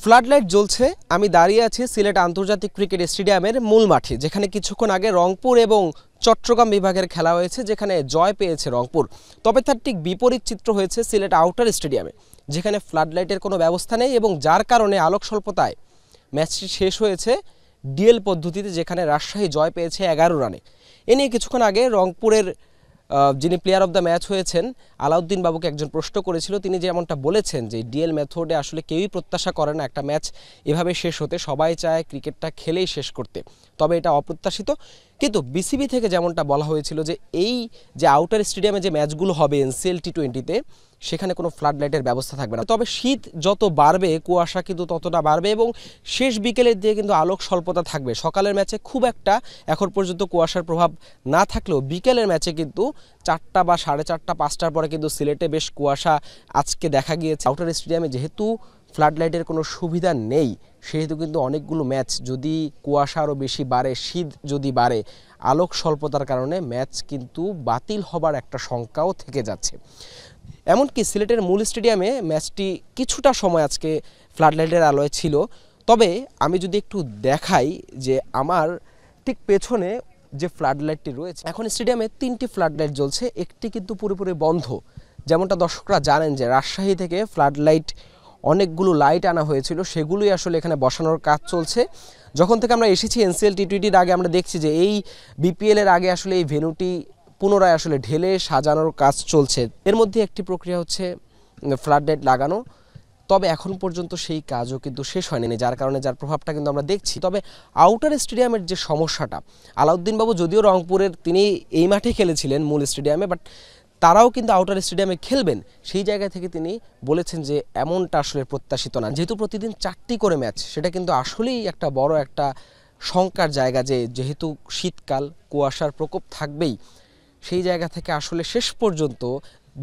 Floodlight জ্বলছে। আমি দাঁড়িয়ে আছি সিলেট আন্তর্জাতিক ক্রিকেট স্টেডিয়ামের মূল মাঠে, যেখানে কিছুক্ষণ আগে রংপুর এবং চট্টগ্রাম বিভাগের খেলা হয়েছে, যেখানে জয় পেয়েছে রংপুর। তবে তার ঠিক বিপরীত চিত্র হয়েছে সিলেট আউটার স্টেডিয়ামে, যেখানে ফ্লাডলাইটের কোনো ব্যবস্থা নেই এবং যার কারণে আলোক স্বল্পতায় ম্যাচটি শেষ হয়েছে ডিএল পদ্ধতিতে, যেখানে রাজশাহী জয় পেয়েছে 11 রানে। এ নিয়ে কিছুক্ষণ আগে রংপুরের যিনি প্লেয়ার অফ দ্য ম্যাচ হয়েছেন আলাউদ্দিন বাবুকে একজন প্রশ্ন করেছিল। তিনি যেমনটা বলেছেন যে ডিএল মেথডে আসলে কেউই প্রত্যাশা করে না একটা ম্যাচ এভাবে শেষ হতে, সবাই চায় ক্রিকেটটা খেলেই শেষ করতে, তবে এটা অপ্রত্যাশিত। কিন্তু বিসিবি থেকে যেমনটা বলা হয়েছিল যে এই যে আউটার স্টেডিয়ামে যে ম্যাচগুলো হবে এনসিএল টি20-তে, সেখানে কোনো ফ্লাডলাইটের ব্যবস্থা থাকবে না। তবে শীত যত বাড়বে কুয়াশা কিন্তু ততটা বাড়বে এবং শেষ বিকেলের দিয়ে কিন্তু আলোক স্বল্পতা থাকবে। সকালের ম্যাচে খুব একটা এখন পর্যন্ত কুয়াশার প্রভাব না থাকলেও বিকেলের ম্যাচে কিন্তু 4টা বা 4:30 5টার পরে কিন্তু সিলেটে বেশ কুয়াশা আজকে দেখা গিয়েছে। আউটার স্টেডিয়ামে যেহেতু ফ্লাডলাইটের কোনো সুবিধা নেই, সেহেতু কিন্তু অনেকগুলো ম্যাচ যদি কুয়াশা আরও বেশি বাড়ে, শীত যদি বাড়ে, আলোক স্বল্পতার কারণে ম্যাচ কিন্তু বাতিল হবার একটা শঙ্কাও থেকে যাচ্ছে। এমনকি সিলেটের মূল স্টেডিয়ামে ম্যাচটি কিছুটা সময় আজকে ফ্লাডলাইটের আলোয় ছিল। তবে আমি যদি একটু দেখাই যে আমার ঠিক পেছনে যে ফ্লাডলাইটটি রয়েছে, এখন স্টেডিয়ামে 3টি ফ্লাডলাইট জ্বলছে, একটি কিন্তু পুরোপুরি বন্ধ। যেমনটা দর্শকরা জানেন যে রাজশাহী থেকে ফ্লাডলাইট অনেকগুলো লাইট আনা হয়েছিল, সেগুলোই আসলে এখানে বসানোর কাজ চলছে। যখন থেকে আমরা এসেছি এনসিএল টি20-র আগে আমরা দেখছি যে এই বিপিএলের আগে আসলে এই ভেন্যুটি পুনরায় আসলে ঢেলে সাজানোর কাজ চলছে। এর মধ্যে একটি প্রক্রিয়া হচ্ছে ফ্লাডলাইট লাগানো, তবে এখন পর্যন্ত সেই কাজও কিন্তু শেষ হয়নি, যার কারণে যার প্রভাবটা কিন্তু আমরা দেখছি। তবে আউটার স্টেডিয়ামের যে সমস্যাটা, আলাউদ্দিন বাবু যদিও রংপুরের, তিনি এই মাঠে খেলেছিলেন মূল স্টেডিয়ামে, বাট তারাও কিন্তু আউটার স্টেডিয়ামে খেলবেন, সেই জায়গা থেকে তিনি বলেছেন যে এমনটা আসলে প্রত্যাশিত না। যেহেতু প্রতিদিন 4টি করে ম্যাচ, সেটা কিন্তু আসলেই একটা বড় একটা শঙ্কার জায়গা যে যেহেতু শীতকাল কুয়াশার প্রকোপ থাকবেই, সেই জায়গা থেকে আসলে শেষ পর্যন্ত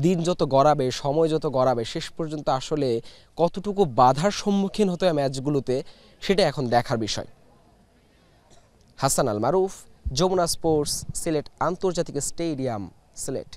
দিন যত গড়াবে, সময় যত গড়াবে, শেষ পর্যন্ত আসলে কতটুকু বাধার সম্মুখীন হতে হয় ম্যাচগুলোতে, সেটা এখন দেখার বিষয়। হাসান আল মারুফ, যমুনা স্পোর্টস, সিলেট আন্তর্জাতিক স্টেডিয়াম, সিলেট।